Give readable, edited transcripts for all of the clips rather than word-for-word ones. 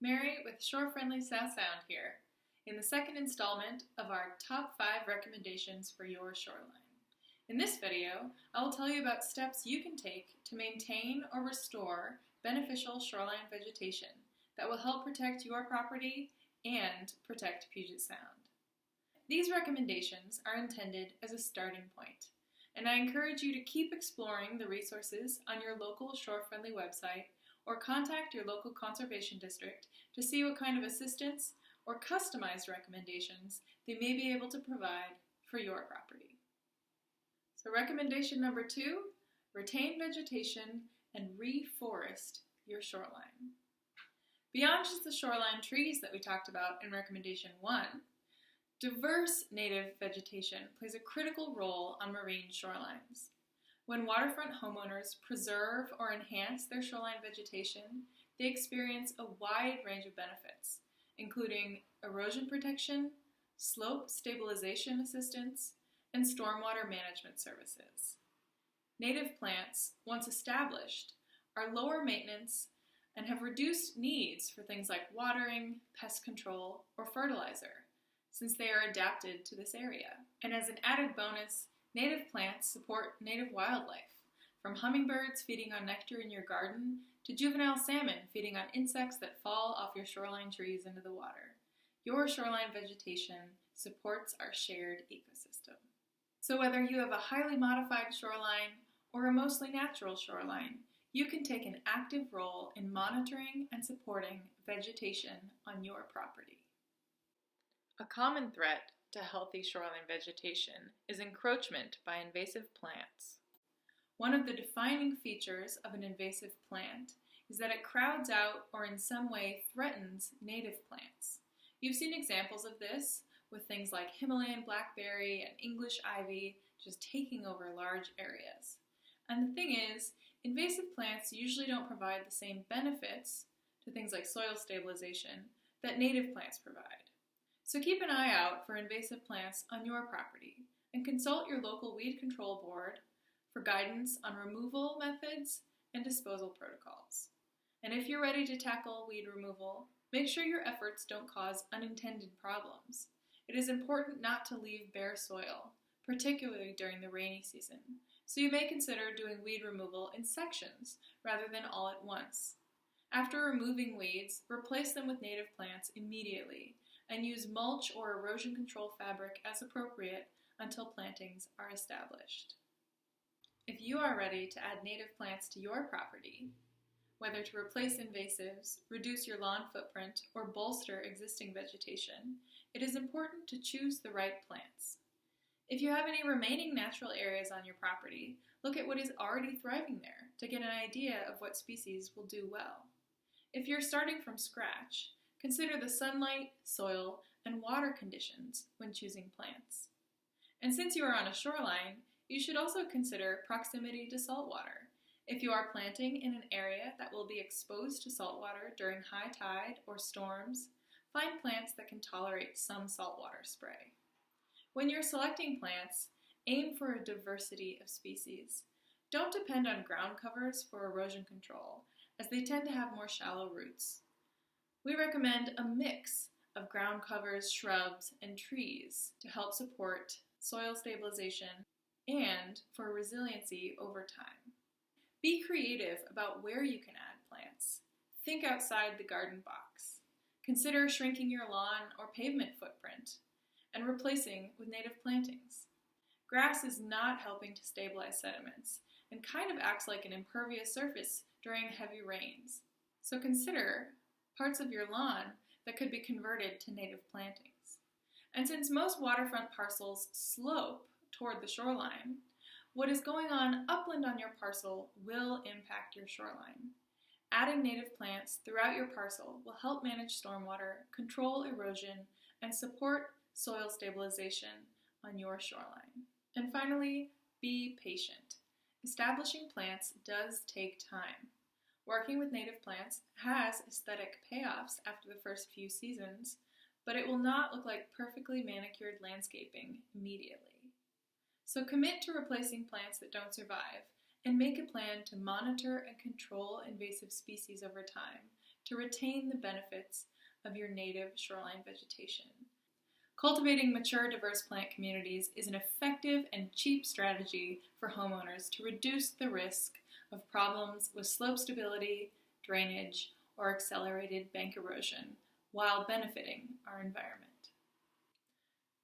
Mary with Shore-Friendly South Sound here, in the second installment of our Top 5 Recommendations for Your Shoreline. In this video, I will tell you about steps you can take to maintain or restore beneficial shoreline vegetation that will help protect your property and protect Puget Sound. These recommendations are intended as a starting point, and I encourage you to keep exploring the resources on your local shore-friendly website or contact your local conservation district to see what kind of assistance or customized recommendations they may be able to provide for your property. So recommendation number 2, retain vegetation and reforest your shoreline. Beyond just the shoreline trees that we talked about in recommendation 1, diverse native vegetation plays a critical role on marine shorelines. When waterfront homeowners preserve or enhance their shoreline vegetation, they experience a wide range of benefits, including erosion protection, slope stabilization assistance, and stormwater management services. Native plants, once established, are lower maintenance and have reduced needs for things like watering, pest control, or fertilizer, since they are adapted to this area. And as an added bonus, native plants support native wildlife, from hummingbirds feeding on nectar in your garden to juvenile salmon feeding on insects that fall off your shoreline trees into the water. Your shoreline vegetation supports our shared ecosystem. So whether you have a highly modified shoreline or a mostly natural shoreline, you can take an active role in monitoring and supporting vegetation on your property. A common threat to healthy shoreline vegetation is encroachment by invasive plants. One of the defining features of an invasive plant is that it crowds out or in some way threatens native plants. You've seen examples of this with things like Himalayan blackberry and English ivy just taking over large areas. And the thing is, invasive plants usually don't provide the same benefits to things like soil stabilization that native plants provide. So keep an eye out for invasive plants on your property and consult your local weed control board for guidance on removal methods and disposal protocols. And if you're ready to tackle weed removal, make sure your efforts don't cause unintended problems. It is important not to leave bare soil, particularly during the rainy season, so you may consider doing weed removal in sections rather than all at once. After removing weeds, replace them with native plants immediately and use mulch or erosion control fabric as appropriate until plantings are established. If you are ready to add native plants to your property, whether to replace invasives, reduce your lawn footprint, or bolster existing vegetation, it is important to choose the right plants. If you have any remaining natural areas on your property, look at what is already thriving there to get an idea of what species will do well. If you're starting from scratch, consider the sunlight, soil, and water conditions when choosing plants. And since you are on a shoreline, you should also consider proximity to saltwater. If you are planting in an area that will be exposed to saltwater during high tide or storms, find plants that can tolerate some saltwater spray. When you're selecting plants, aim for a diversity of species. Don't depend on ground covers for erosion control, as they tend to have more shallow roots. We recommend a mix of ground covers, shrubs, and trees to help support soil stabilization and for resiliency over time. Be creative about where you can add plants. Think outside the garden box. Consider shrinking your lawn or pavement footprint and replacing with native plantings. Grass is not helping to stabilize sediments and kind of acts like an impervious surface during heavy rains. So consider parts of your lawn that could be converted to native plantings. And since most waterfront parcels slope toward the shoreline, what is going on upland on your parcel will impact your shoreline. Adding native plants throughout your parcel will help manage stormwater, control erosion, and support soil stabilization on your shoreline. And finally, be patient. Establishing plants does take time. Working with native plants has aesthetic payoffs after the first few seasons, but it will not look like perfectly manicured landscaping immediately. So commit to replacing plants that don't survive and make a plan to monitor and control invasive species over time to retain the benefits of your native shoreline vegetation. Cultivating mature, diverse plant communities is an effective and cheap strategy for homeowners to reduce the risk of problems with slope stability, drainage, or accelerated bank erosion while benefiting our environment.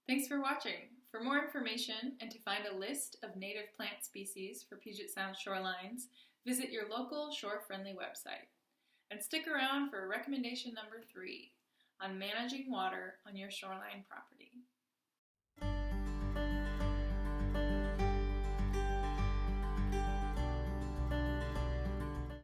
Thanks for watching. For more information and to find a list of native plant species for Puget Sound shorelines, visit your local shore-friendly website. And stick around for recommendation number 3 on managing water on your shoreline property.